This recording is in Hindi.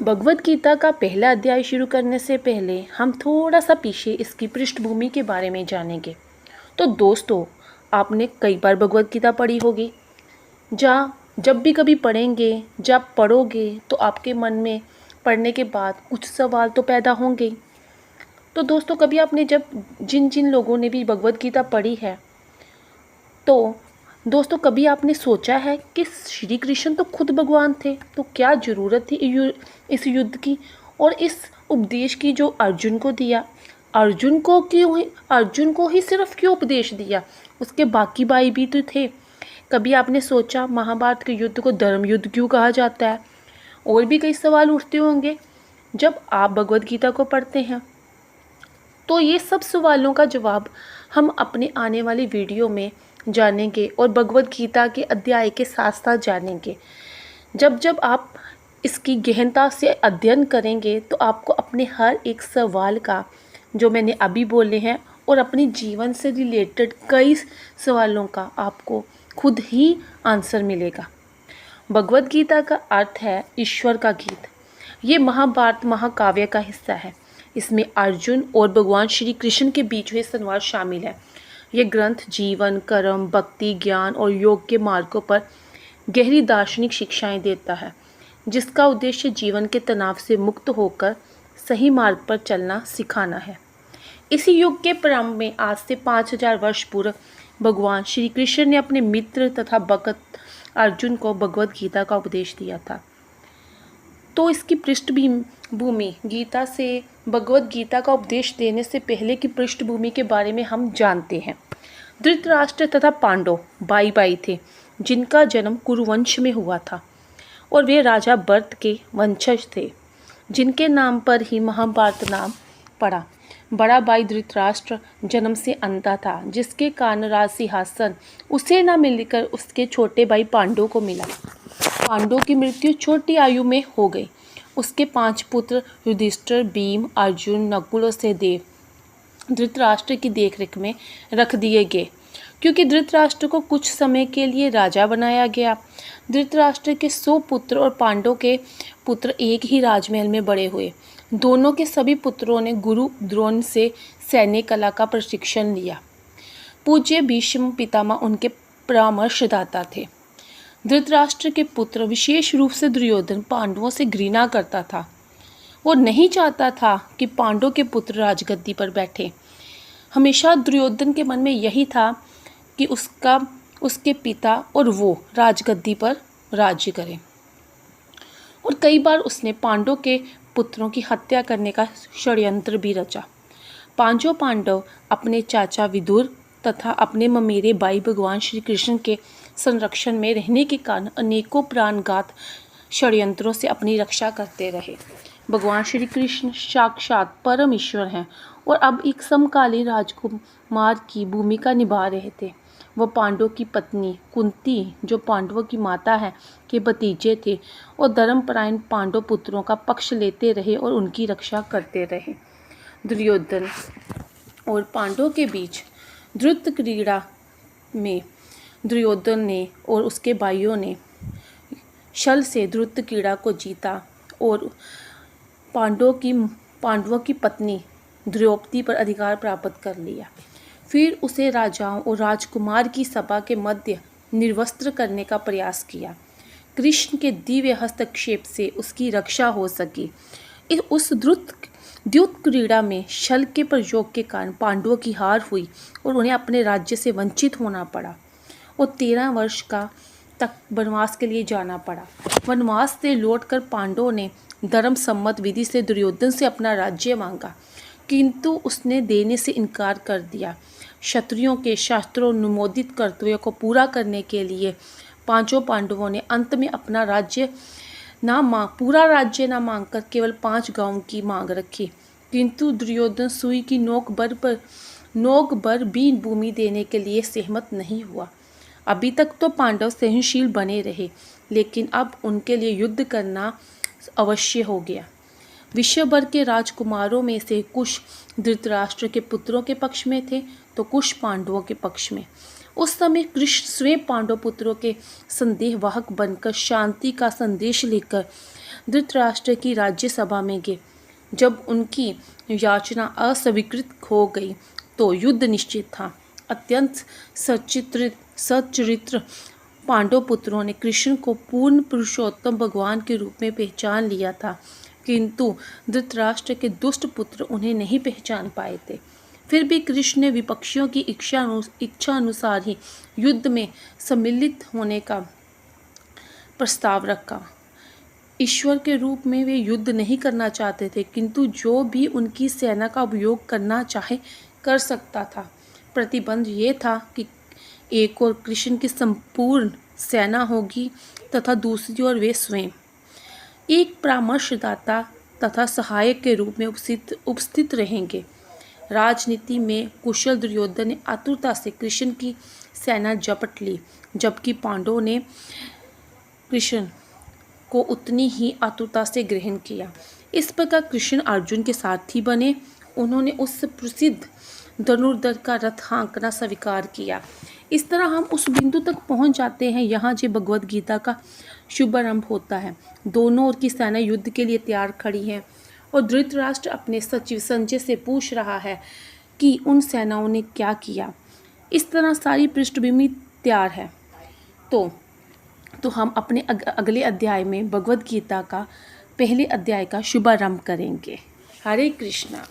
भगवद गीता का पहला अध्याय शुरू करने से पहले हम थोड़ा सा पीछे इसकी पृष्ठभूमि के बारे में जानेंगे। तो दोस्तों, आपने कई बार भगवद गीता पढ़ी होगी। जब भी कभी पढ़ेंगे, जब पढ़ोगे तो आपके मन में पढ़ने के बाद कुछ सवाल तो पैदा होंगे ही। तो दोस्तों, कभी आपने जब जिन जिन लोगों ने भी भगवद गीता पढ़ी है, तो दोस्तों कभी आपने सोचा है कि श्री कृष्ण तो खुद भगवान थे, तो क्या ज़रूरत थी इस युद्ध की और इस उपदेश की जो अर्जुन को दिया। अर्जुन को ही सिर्फ क्यों उपदेश दिया, उसके बाकी भाई भी तो थे। कभी आपने सोचा महाभारत के युद्ध को धर्म युद्ध क्यों कहा जाता है। और भी कई सवाल उठते होंगे जब आप भगवद गीता को पढ़ते हैं। तो ये सब सवालों का जवाब हम अपने आने वाली वीडियो में जानेंगे और भगवद गीता के अध्याय के साथ साथ जानेंगे। जब जब आप इसकी गहनता से अध्ययन करेंगे तो आपको अपने हर एक सवाल का, जो मैंने अभी बोले हैं, और अपने जीवन से रिलेटेड कई सवालों का आपको खुद ही आंसर मिलेगा। भगवद गीता का अर्थ है ईश्वर का गीत। ये महाभारत महाकाव्य का हिस्सा है। इसमें अर्जुन और भगवान श्री कृष्ण के बीच हुए संवाद शामिल है। यह ग्रंथ जीवन, कर्म, भक्ति, ज्ञान और योग के मार्गों पर गहरी दार्शनिक शिक्षाएं देता है, जिसका उद्देश्य जीवन के तनाव से मुक्त होकर सही मार्ग पर चलना सिखाना है। इसी युग के प्रारंभ में आज से 5000 वर्ष पूर्व भगवान श्री कृष्ण ने अपने मित्र तथा भक्त अर्जुन को भगवद गीता का उपदेश दिया था। तो इसकी पृष्ठभूमि गीता से भगवद गीता का उपदेश देने से पहले की पृष्ठभूमि के बारे में हम जानते हैं। धृतराष्ट्र तथा पांडव भाई भाई थे, जिनका जन्म कुरुवंश में हुआ था और वे राजा भरत के वंशज थे, जिनके नाम पर ही महाभारत नाम पड़ा। बड़ा भाई धृतराष्ट्र जन्म से अंधा था, जिसके कारण राज सिंहासन उसे न मिलकर उसके छोटे भाई पांडव को मिला। पांडव की मृत्यु छोटी आयु में हो गई। उसके 5 पुत्र युधिष्ठिर, भीम, अर्जुन, नकुल और सहदेव धृतराष्ट्र की देखरेख में रख दिए गए, क्योंकि धृतराष्ट्र को कुछ समय के लिए राजा बनाया गया। धृतराष्ट्र के 100 पुत्र और पांडव के पुत्र एक ही राजमहल में बड़े हुए। दोनों के सभी पुत्रों ने गुरु द्रोण से सैन्य कला का प्रशिक्षण लिया। पूज्य भीष्म पितामह उनके परामर्शदाता थे। धृतराष्ट्र के पुत्र, विशेष रूप से दुर्योधन, पांडवों से घृणा करता था। वो नहीं चाहता था कि पांडव के पुत्र राजगद्दी पर बैठे। हमेशा दुर्योधन के मन में यही था कि उसके पिता और वो राजगद्दी पर राज्य करें। और कई बार उसने पांडव के पुत्रों की हत्या करने का षड्यंत्र भी रचा। पांचों पांडव अपने चाचा विदुर तथा अपने ममेरे भाई भगवान श्री कृष्ण के संरक्षण में रहने के कारण अनेकों प्राणघात षड्यंत्रों से अपनी रक्षा करते रहे। भगवान श्री कृष्ण साक्षात परम ईश्वर हैं और अब एक समकालीन राजकुमार की भूमिका निभा रहे थे। वह पांडव की पत्नी कुंती, जो पांडवों की माता है, के भतीजे थे और धर्मपरायण पांडव पुत्रों का पक्ष लेते रहे और उनकी रक्षा करते रहे। दुर्योधन और पांडवों के बीच द्रुत क्रीड़ा में दुर्योधन ने और उसके भाइयों ने छल से द्रुत क्रीड़ा को जीता और पांडवों की पत्नी द्रौपदी पर अधिकार प्राप्त कर लिया। फिर उसे राजाओं और राजकुमार की सभा के मध्य निर्वस्त्र करने का प्रयास किया। कृष्ण के दिव्य हस्तक्षेप से उसकी रक्षा हो सकी। उस द्रुत क्रीड़ा में छल के प्रयोग के कारण पांडवों की हार हुई और उन्हें अपने राज्य से वंचित होना पड़ा और 13 वर्ष तक वनवास के लिए जाना पड़ा। वनवास से लौटकर पांडवों ने धर्म सम्मत विधि से दुर्योधन से अपना राज्य मांगा, किंतु उसने देने से इनकार कर दिया। क्षत्रियों के शास्त्रों अनुमोदित कर्तव्यों को पूरा करने के लिए पांचों पांडवों ने अंत में अपना पूरा राज्य न मांगकर केवल 5 गांवों की मांग रखी। किंतु दुर्योधन सुई की नोक भर भी भूमि देने के लिए सहमत नहीं हुआ। अभी तक तो पांडव सहनशील बने रहे, लेकिन अब उनके लिए युद्ध करना अवश्य हो गया। विश्व भर के राजकुमारों में से कुछ धृतराष्ट्र के पुत्रों के पक्ष में थे तो कुछ पांडवों के पक्ष में। उस समय कृष्ण स्वयं पांडव पुत्रों के संदेहवाहक बनकर शांति का संदेश लेकर धृतराष्ट्र की राज्यसभा में गए। जब उनकी याचना अस्वीकृत हो गई तो युद्ध निश्चित था। अत्यंत सच्चरित्र पांडव पुत्रों ने कृष्ण को पूर्ण पुरुषोत्तम भगवान के रूप में पहचान लिया था, किंतु धृतराष्ट्र के दुष्ट पुत्र उन्हें नहीं पहचान पाए थे। फिर भी कृष्ण ने विपक्षियों की इच्छा अनुसार ही युद्ध में सम्मिलित होने का प्रस्ताव रखा। ईश्वर के रूप में वे युद्ध नहीं करना चाहते थे, किंतु जो भी उनकी सेना का उपयोग करना चाहे कर सकता था। प्रतिबंध ये था कि एक ओर कृष्ण की संपूर्ण सेना होगी तथा दूसरी ओर वे स्वयं एक परामर्शदाता तथा सहायक के रूप में उपस्थित रहेंगे। राजनीति में कुशल दुर्योधन ने आतुरता से कृष्ण की सेना झपट ली, जबकि पांडवों ने कृष्ण को उतनी ही आतुरता से ग्रहण किया। इस प्रकार कृष्ण अर्जुन के साथी बने। उन्होंने उस प्रसिद्ध धनुर्धर का रथ हाँकना स्वीकार किया। इस तरह हम उस बिंदु तक पहुंच जाते हैं यहाँ जो भगवद गीता का शुभारंभ होता है। दोनों ओर की सेना युद्ध के लिए तैयार खड़ी है और धृतराष्ट्र अपने सचिव संजय से पूछ रहा है कि उन सेनाओं ने क्या किया। इस तरह सारी पृष्ठभूमि तैयार है। तो हम अपने अगले अध्याय में भगवद गीता का पहले अध्याय का शुभारंभ करेंगे। हरे कृष्णा।